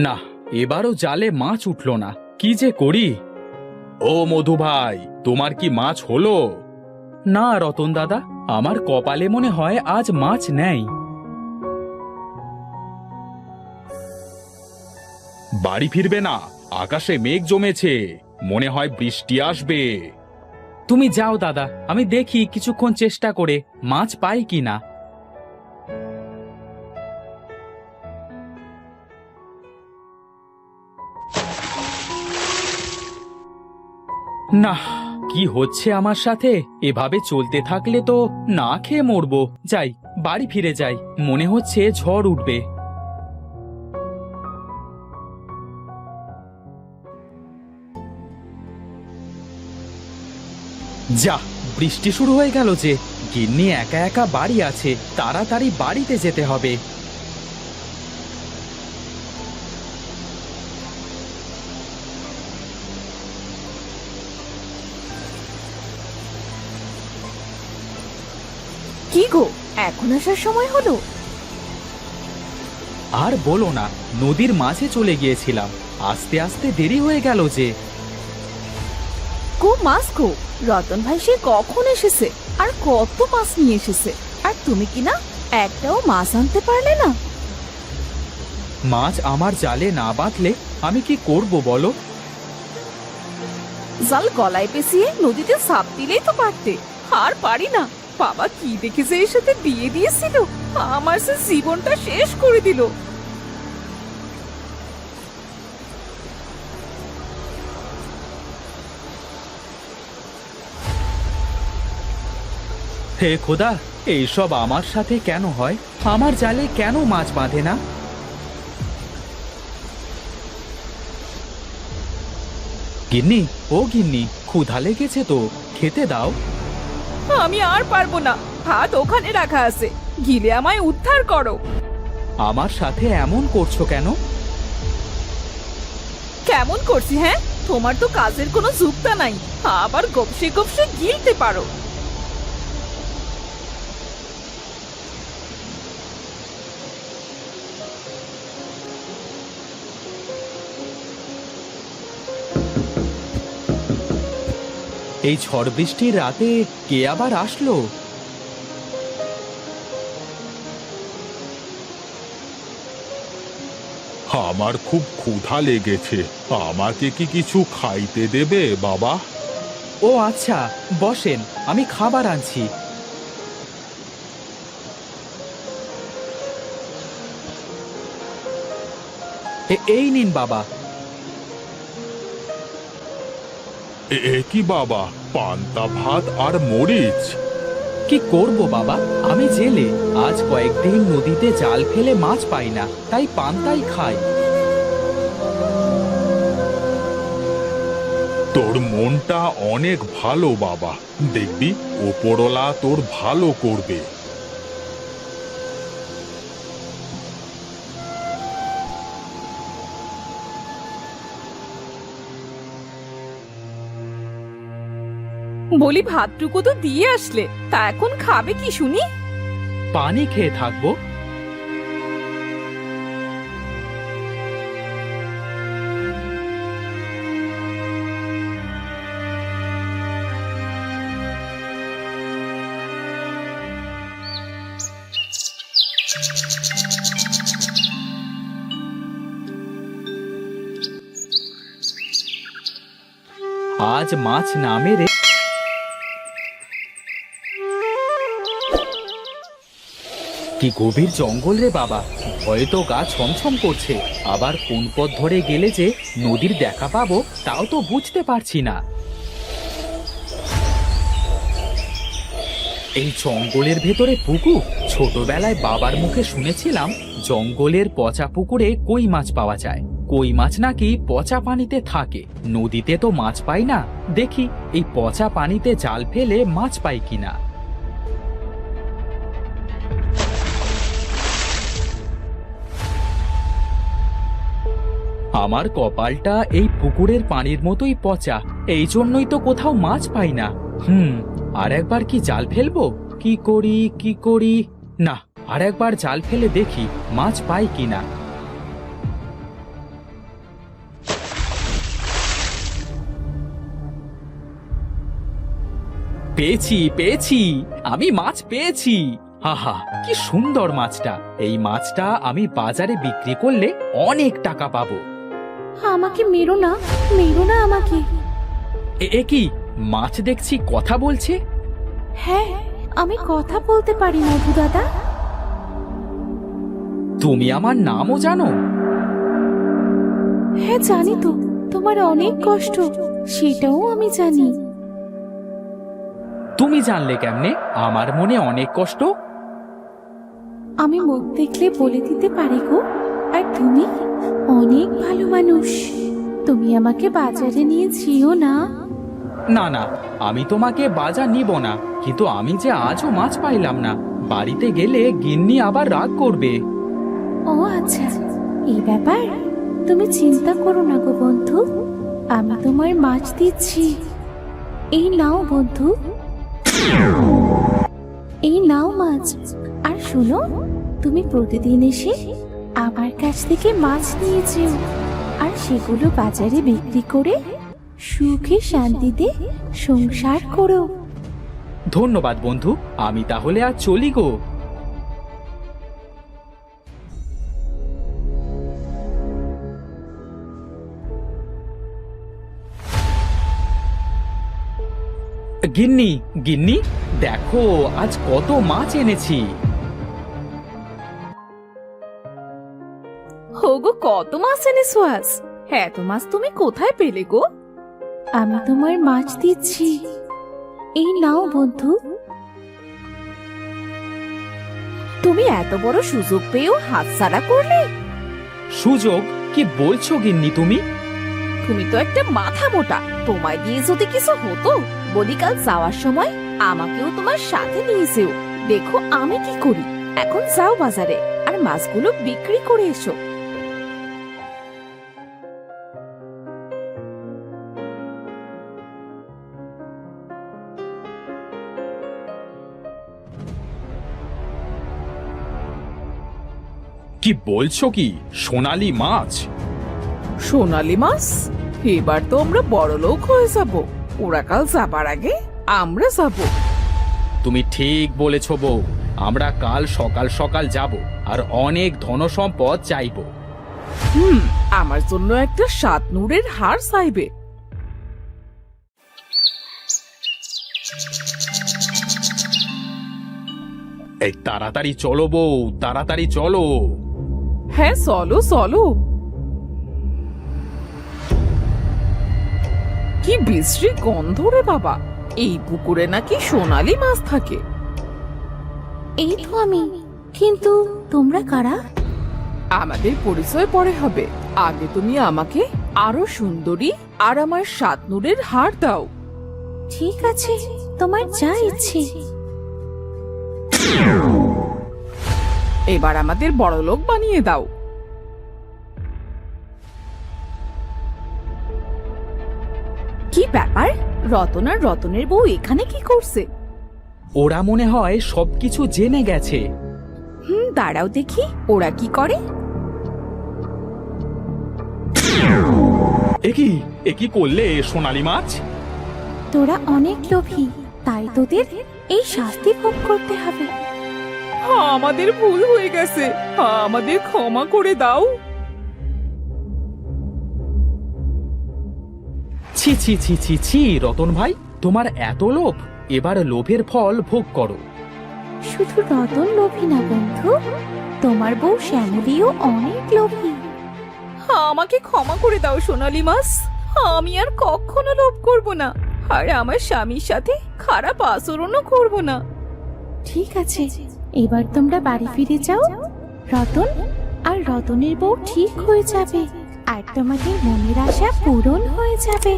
না, এবারও জালে মাছ উঠল না। কি যে করি। ও মধু ভাই, তোমার কি মাছ হলো? না রতন দাদা, আমার কপালে মনে হয় আজ মাছ নেই। বাড়ি ফিরবে না? আকাশে মেঘ জমেছে, মনে হয় বৃষ্টি আসবে। তুমি যাও দাদা, আমি দেখি কিছুক্ষণ চেষ্টা করে মাছ পাই কিনা। না, কি হচ্ছে আমার সাথে? এভাবে চলতে থাকলে তো না খেয়ে মরবো। যাই, বাড়ি ফিরে যাই, মনে হচ্ছে ঝড় উঠবে। যা, বৃষ্টি শুরু হয়ে গেল যে। গিন্নি একা একা বাড়ি আছে, তাড়াতাড়ি বাড়িতে যেতে হবে। কি গো, এখন আসার সময় হলো? আর বলো না, নদীর মাঝে চলে গিয়েছিলাম, আস্তে আস্তে দেরি হয়ে গেল যে। গো মাছ গো, রতন ভাই সে কখন এসেছে আর কত মাছ নিয়ে এসেছে, আর তুমি কি না একটাও মাছ আনতে পারলে না? মাছ আমার জালে না বাঁধলে আমি কি করব বলো? জাল গলায় পেঁচিয়ে নদীতে ঝাঁপ দিলেই তো পারতে। আর পারি না। বাবা কি দেখেছে এর সাথে বিয়ে দিয়েছিল, আমার সে জীবনটা শেষ করে দিল। হে খোদা, এইসব আমার সাথে কেন হয়? আমার জালে কেন মাছ বাঁধে না? গিন্নি, ও গিন্নি, ক্ষুধা লেগেছে তো, খেতে দাও। আমি আর পারবো না, ভাত ওখানে রাখা আছে, গিলে আমায় উদ্ধার করো। আমার সাথে এমন করছো কেন? কেমন করছি হ্যাঁ? তোমার তো কাজের কোনো যুক্তা নাই, আবার গপসে গপসে গিলতে পারো। এই ঝড় বৃষ্টির রাতে কে আবার আসলো? আমার খুব ক্ষুধা লেগেছে, আমাকে কি কিছু খাইতে দেবে বাবা? ও আচ্ছা, বসেন, আমি খাবার আনছি। এই নিন বাবা। এ কি বাবা, পান্তা ভাত আর মরিচ? কি করব বাবা, আমি জেলে, আজ কয়েকদিন নদীতে জাল ফেলে মাছ পাই না, তাই পান্তাই খাই। তোর মনটা অনেক ভালো বাবা, দেখবি ওপরওয়ালা তোর ভালো করবে। বলি ভাতটুকু তো দিয়ে আসলে, তা এখন খাবে কি শুনি? পানি খেয়ে থাকবো। আজ মাছ না মেরে কি গভীর জঙ্গল রে বাবা, ভয়ে তো গা ছমছম করছে। আবার কোন পথ ধরে গেলে যে নদীর দেখা পাবো তাও তো বুঝতে পারছি না। এই জঙ্গলের ভেতরে পুকুর, ছোটবেলায় বাবার মুখে শুনেছিলাম জঙ্গলের পচা পুকুরে কই মাছ পাওয়া যায়। কই মাছ নাকি পচা পানিতে থাকে, নদীতে তো মাছ পাই না, দেখি এই পচা পানিতে জাল ফেলে মাছ পাই কিনা। আমার কপালটা এই পুকুরের পানির মতোই পচা, এই জন্যই তো কোথাও মাছ পাই না। আর একবার কি জাল ফেলবো? কি করি না, আর একবার জাল ফেলে দেখি মাছ পাই কিনা। পেয়েছি পেয়েছি, আমি মাছ পেয়েছি। হাহা, কি সুন্দর মাছটা! এই মাছটা আমি বাজারে বিক্রি করলে অনেক টাকা পাবো। আমাকে মেরো না, মেরো না আমাকে। এ কি, মাছ দেখছি কথা বলছে। হ্যাঁ, আমি কথা বলতে পারি মধু দাদা। তুমি আমার নামও জানো? হ্যাঁ জানি তো, তোমার অনেক কষ্ট, সেটাও আমি জানি। তুমি জানলে কেমনে আমার মনে অনেক কষ্ট? আমি মুখ দেখলে বলে দিতে পারি গো। আর তুমি অনেক ভালো মানুষ, তুমি আমাকে বাজারে নিয়ে যেও না। না না, আমি তোমাকে বাজার নিব না, কিন্তু আমি যে আজও মাছ পাইলাম না, বাড়িতে গেলে গিন্নি আবার রাগ করবে। ও আচ্ছা, এই ব্যাপার। তুমি চিন্তা করো না গো বন্ধু, আমি তোমার মাছ দিচ্ছি। এই নাও বন্ধু, এই নাও মাছ। আর শোনো, তুমি প্রতিদিন এসে আমার কাছ থেকে মাছ নিয়ে যেও, আর সেগুলো বাজারে বিক্রি করে সুখে শান্তিতে সংসার করো। ধন্যবাদ বন্ধু, আমি তাহলে আর চলি গো। গিন্নি গিন্নি, দেখো আজ কত মাছ এনেছি। হো গো, কত মাছ এনেছো আজ? হ্যাঁ, তো মাছ তুমি কোথায় পেলে গো? আমি তোমার মাছ দিচ্ছি, এই নাও বন্ধু। তুমি এত বড় সুযোগ পেয়েও হাতছাড়া করলে? সুযোগ? কি বলছো গিন্নি তুমি? তুমি তো একটা মাথা মোটা, তোমায় দিয়ে যদি কিছু হতো, বলি কাল যাওয়ার সময় আমাকেও তোমার সাথে নিয়ে যেও, দেখো আমি কি করি। এখন যাও বাজারে আর মাছগুলো বিক্রি করে এসো। কি বলছো কি, সোনালী মাছ? সোনালি মাছ? এবার তো আমরা বড় লোক হয়ে যাব। ওরা কাল যাবার আগে আমরা যাব। তুমি ঠিক বলেছ বউ, আমরা কাল সকাল সকাল যাব আর অনেক ধনসম্পদ চাইব। আমার জন্য একটা সাতনুরের হার চাইবে। এই তাড়াতাড়ি চলো বউ, তাড়াতাড়ি চলো। হ্যাঁ চলো চলো। কি বিশ্রী গন্ধ রে বাবা, এই পুকুরে নাকি সোনালি মাছ থাকে। এই তো আমি, কিন্তু তোমরা কারা? আমাদের পরিচয় পরে হবে, আগে তুমি আমাকে আরো সুন্দরী আর আমার সাতনুরের হার দাও। ঠিক আছে, তোমার যা ইচ্ছে। এবার আমাদের বড় লোক বানিয়ে দাও। কি ব্যাপার, রতন আর রতনের বউ এখানে কি করছে? ওরা মনে হয় সবকিছু জেনে গেছে। দাঁড়াও দেখি ওরা কি করে। এ কি করলে সোনালী মাছ? তোরা অনেক লোভী, তাই তোদের এই শাস্তি ভোগ করতে হবে। আমাদের ভুল হয়ে গেছে, আমাদের ক্ষমা করে দাও। ছি ছি ছি ছি ছি, রতন ভাই, তোমার এত লোভ, এবার লোভের ফল ভোগ করো। শুধু রতন লোভী না বন্ধু, তোমার বউ শ্যামলীও অনেক লোভী। আমাকে ক্ষমা করে দাও সোনালী মাছ, আমি আর কখনো লোভ করব না, আর আমার স্বামীর সাথে খারাপ আচরণও করব না। ঠিক আছে, এবার তোমরা বাড়ি ফিরে যাও। রতন আর রতনের বউ ঠিক হয়ে যাবে, আর তোমাদের মনের আশা পূরণ হয়ে যাবে।